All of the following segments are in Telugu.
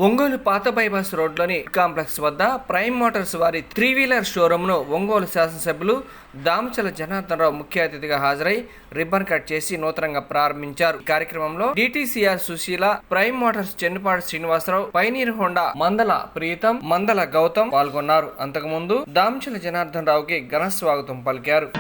ఒంగోలు పాత బైపాస్ రోడ్లోని కాంప్లెక్స్ వద్ద ప్రైమ్ మోటార్స్ వారి 3-వీలర్ షోరూంను ఒంగోలు శాసనసభ్యులు దామచల జనార్దన్ రావు ముఖ్య అతిథిగా హాజరై రిబ్బన్ కట్ చేసి నూతనంగా ప్రారంభించారు. ఈ కార్యక్రమంలో DTCR Sushila, Prime Motors Chennupadu Srinivasarao, Pioneer Honda Mandala Preetham, మందల గౌతమ్ పాల్గొన్నారు. అంతకుముందు దామచల జనార్దన్ రావుకి ఘన స్వాగతం పలికారు.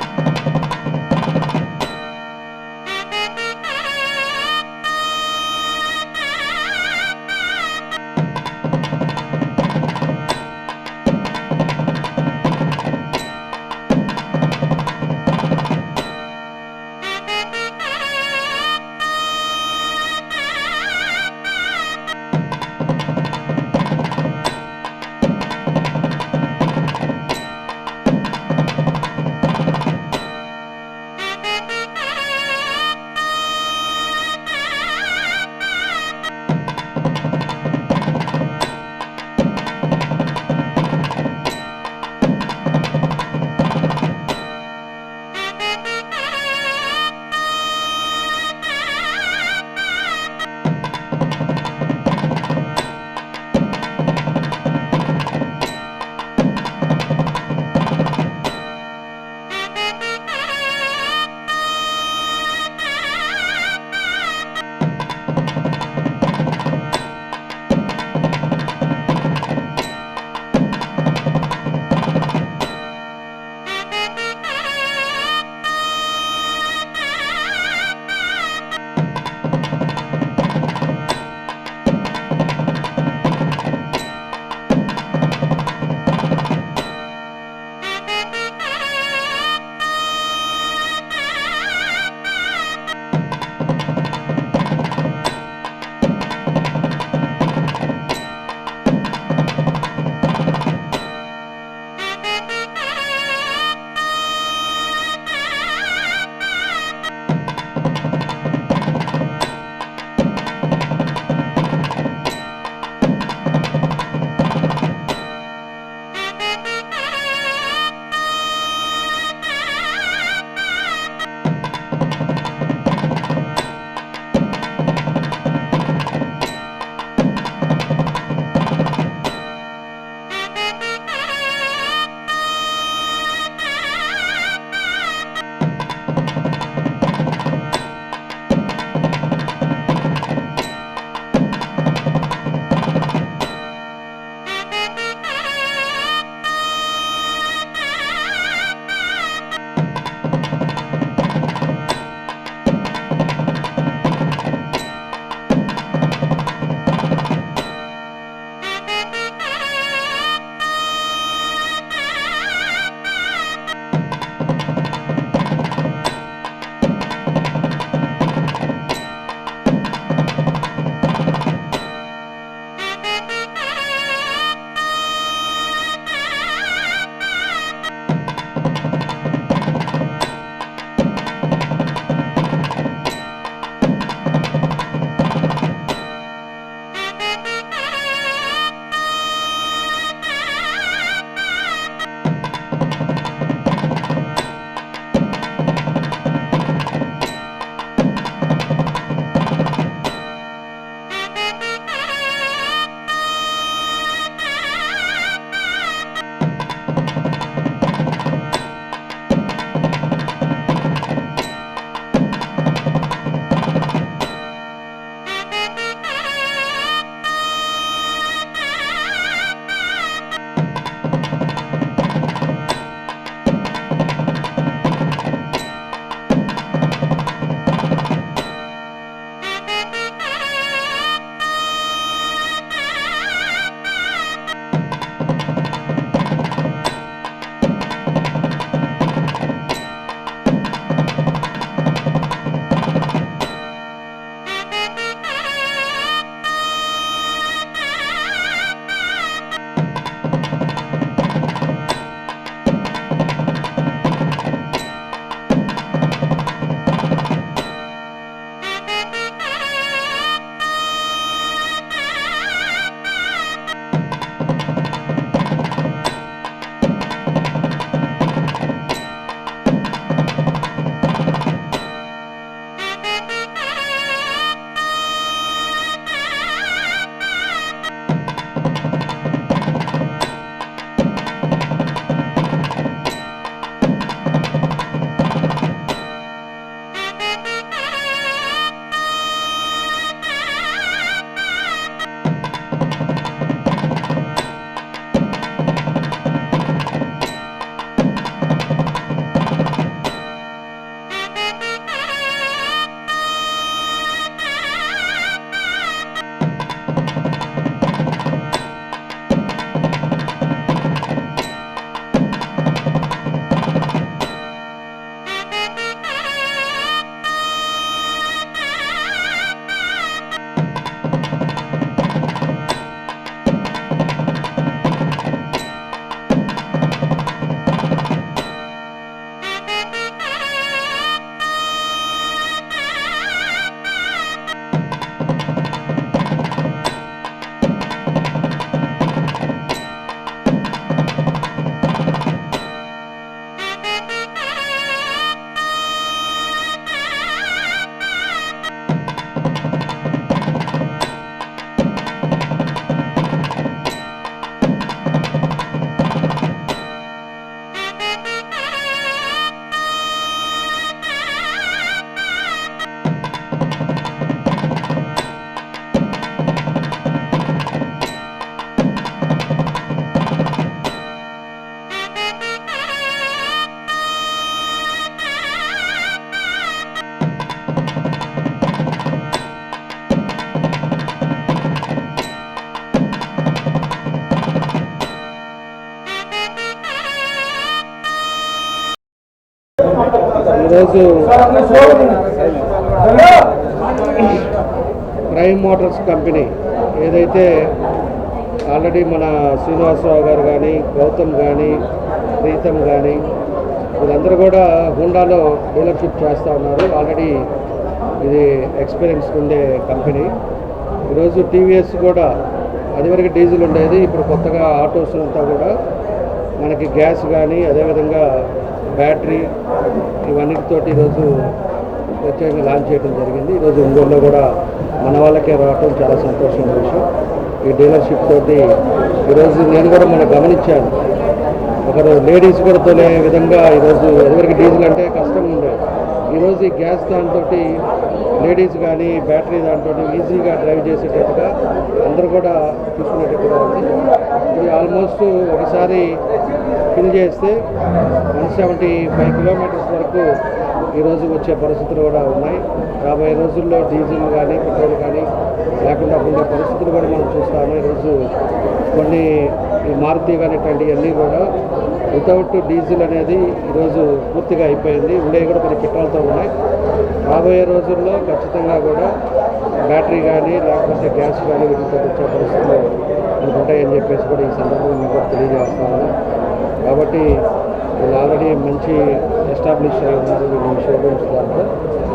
ఈరోజు ప్రైమ్ మోటార్స్ కంపెనీ ఏదైతే ఆల్రెడీ మన శ్రీనివాసరావు గారు కానీ, గౌతమ్ కానీ, ప్రీతం కానీ వీళ్ళందరూ కూడా హోండాలో డీలర్షిప్ చేస్తూ ఉన్నారు. ఆల్రెడీ ఇది ఎక్స్పీరియన్స్ ఉండే కంపెనీ. ఈరోజు టీవీఎస్ కూడా అదివరకు డీజిల్ ఉండేది, ఇప్పుడు కొత్తగా ఆటోస్ అంతా కూడా మనకి గ్యాస్ కానీ అదేవిధంగా బ్యాటరీ ఇవన్నిటితోటి ఈరోజు ప్రత్యేకంగా లాంచ్ చేయడం జరిగింది. ఈరోజు ఒంగోలులో కూడా మన వాళ్ళకే రావటం చాలా సంతోషమైన విషయం. ఈ డీలర్షిప్ తోటి ఈరోజు నేను కూడా మనం గమనించాను, ఒకరు లేడీస్ కూడా తోలే విధంగా ఈరోజు ఎదువరకు డీజిల్ అంటే కష్టం ఉండేది. ఈరోజు ఈ గ్యాస్ దాంతో లేడీస్ కానీ బ్యాటరీ దాంతో ఈజీగా డ్రైవ్ చేసేటట్టుగా అందరూ కూడా తీసుకునేటట్టుగా ఉంది. ఇది ఆల్మోస్ట్ ఒకసారి ఫిల్ చేస్తే 175 కిలోమీటర్స్ వరకు ఈరోజు వచ్చే పరిస్థితులు కూడా ఉన్నాయి. రాబోయే రోజుల్లో డీజిల్ కానీ పెట్రోల్ కానీ లేకుండా ఉండే పరిస్థితులు కూడా మనం చూస్తాము. ఈరోజు కొన్ని ఈ మారుతి కానీ ఇట్లాంటివన్నీ కూడా వితౌట్ డీజిల్ అనేది ఈరోజు పూర్తిగా అయిపోయింది. ఉండేవి కూడా కొన్ని పెట్రోల్తో ఉన్నాయి. రాబోయే రోజుల్లో ఖచ్చితంగా కూడా బ్యాటరీ కానీ లేకపోతే గ్యాస్ కానీ వీటితో వచ్చే పరిస్థితులు ఉంటాయని చెప్పేసి కూడా ఈ సందర్భంగా మీకు కూడా తెలియజేస్తున్నాను. కాబట్టి వీళ్ళు ఆల్రెడీ మంచి ఎస్టాబ్లిష్ అయి ఉన్నారు వీళ్ళు షోరూమ్స్ దాంట్లో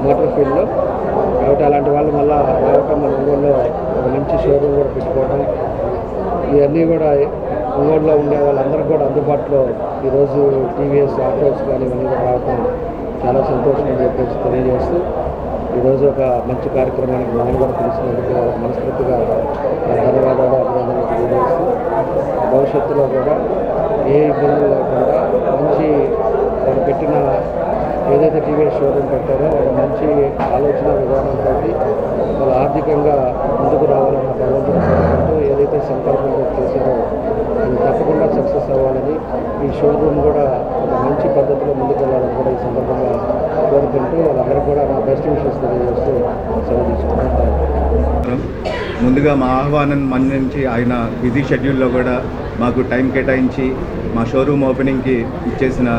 మోటార్ ఫీల్డ్లో. కాబట్టి అలాంటి వాళ్ళు మళ్ళీ రావటం మన ఒంగోలులో ఒక మంచి షోరూమ్ కూడా పెట్టుకోవడం, ఇవన్నీ కూడా ఒంగోలులో ఉండే వాళ్ళందరికీ కూడా అందుబాటులో ఈరోజు టీవీఎస్ ఆటోస్ కానీ ఇవన్నీ కూడా రావటం చాలా సంతోషం అని చెప్పేసి తెలియజేస్తూ ఈరోజు ఒక మంచి కార్యక్రమానికి మనం కూడా తెలిసినందుకు మనస్ఫూర్తిగా ధన్యవాదాలు, అభినందనలు తెలియజేస్తూ భవిష్యత్తులో కూడా ఏ ఇబ్బందులు లేకుండా మంచి వాళ్ళు పెట్టిన ఏదైతే టీవీఎస్ షోరూమ్ పెట్టారో వాళ్ళ మంచి ఆలోచన విధానంతో వాళ్ళు ఆర్థికంగా ముందుకు రావాలన్న భగవంతుని కోరుకుంటూ ఏదైతే సంకల్పంలో చేశారో అది తప్పకుండా సక్సెస్ అవ్వాలని, ఈ షోరూమ్ కూడా ఒక మంచి పద్ధతిలో ముందుకు వెళ్ళాలని కూడా ఈ సందర్భంగా కోరుకుంటూ వాళ్ళందరికీ కూడా నా బెస్ట్ విషెస్ తెలియజేస్తూ సెలవు తీసుకుంటాను. ముందుగా మా ఆహ్వానం మన్నించి ఆయన బిజీ షెడ్యూల్లో కూడా మాకు టైం కేటాయించి మా షోరూమ్ ఓపెనింగ్కి ఇచ్చేసిన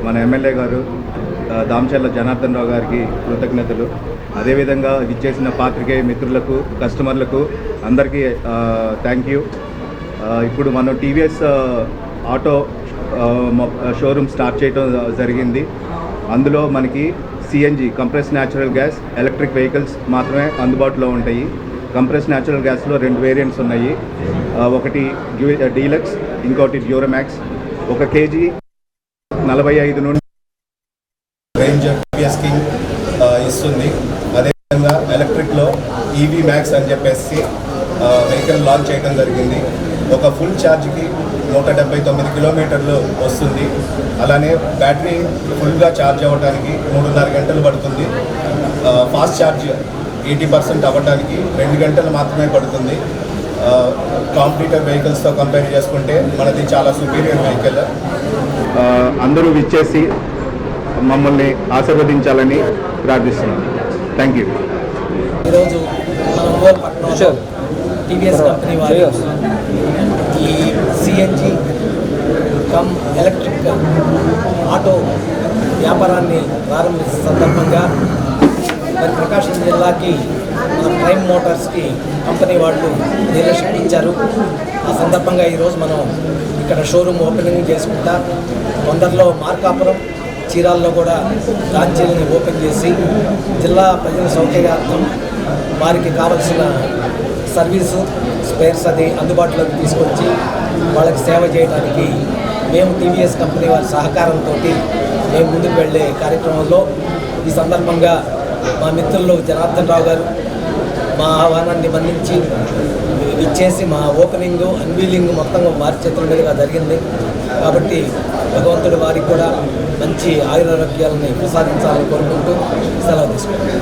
మన ఎమ్మెల్యే గారు దామచర్ల జనార్దన్ రావు గారికి కృతజ్ఞతలు. అదేవిధంగా ఇచ్చేసిన పాత్రికేయ మిత్రులకు, కస్టమర్లకు అందరికీ థ్యాంక్ యూ. ఇప్పుడు మనం టీవీఎస్ ఆటో షోరూమ్ స్టార్ట్ చేయడం జరిగింది. అందులో మనకి CNG compress natural gas, electric vehicles మాత్రమే అందుబాటులో ఉంటాయి. కంప్రెస్ న్యాచురల్ గ్యాస్లో 2 వేరియంట్స్ ఉన్నాయి. ఒకటి డీలక్స్, ఇంకోటి డ్యూరమాక్స్. 1 కేజీ 45 నుండి రేంజ్ టీవీఎస్ కింగ్ ఇస్తుంది. అదేవిధంగా ఎలక్ట్రిక్లో ఈవీ మ్యాక్స్ అని చెప్పేసి వెహికల్ లాంచ్ చేయడం జరిగింది. ఒక ఫుల్ ఛార్జ్కి 179 కిలోమీటర్లు వస్తుంది. అలానే బ్యాటరీ ఫుల్గా ఛార్జ్ అవ్వడానికి 3.5 గంటలు పడుతుంది. ఫాస్ట్ ఛార్జ్ 80% అవ్వడానికి 2 గంటలు మాత్రమే పడుతుంది. కాంపిటీటర్ వెహికల్స్తో కంపేర్ చేసుకుంటే మనది చాలా సుపీరియర్ వెహికల్. అందరూ విచ్చేసి మమ్మల్ని ఆశీర్వదించాలని ప్రార్థిస్తున్నాను. Thank you. ఈరోజు మన ఒంగోలు పట్టణంలో టీవీఎస్ కంపెనీ వారు ఈ సిఎన్జి కమ్ ఎలక్ట్రిక్ ఆటో వ్యాపారాన్ని ప్రారంభించిన సందర్భంగా మరి ప్రకాశం జిల్లాకి మన ప్రైమ్ మోటార్స్కి కంపెనీ వాళ్ళు డీలర్షిప్ ఇచ్చారు. ఆ సందర్భంగా ఈరోజు మనం ఇక్కడ షోరూమ్ ఓపెనింగ్ చేసుకుంటా తొందరలో మార్కాపురం, చీరాల్లో కూడా బ్రాంచీలని ఓపెన్ చేసి జిల్లా ప్రజల సౌకర్యార్థం వారికి కావలసిన సర్వీసు స్పేర్స్ అది అందుబాటులోకి తీసుకొచ్చి వాళ్ళకి సేవ చేయడానికి మేము టీవీఎస్ కంపెనీ వారి సహకారంతో మేము ముందుకు వెళ్ళే కార్యక్రమంలో ఈ సందర్భంగా మా మిత్రులు జనార్దన్ రావు గారు మా ఆహ్వానాన్ని మన్నించి ఇచ్చేసి మా ఓపెనింగ్ అన్వీలింగ్ మొత్తం వారి చేతుల మీదుగా జరిగింది. కాబట్టి భగవంతుడు వారికి కూడా మంచి ఆయురారోగ్యాలని ప్రసాదించాలని కోరుకుంటూ సెలవు తీసుకుంటాం.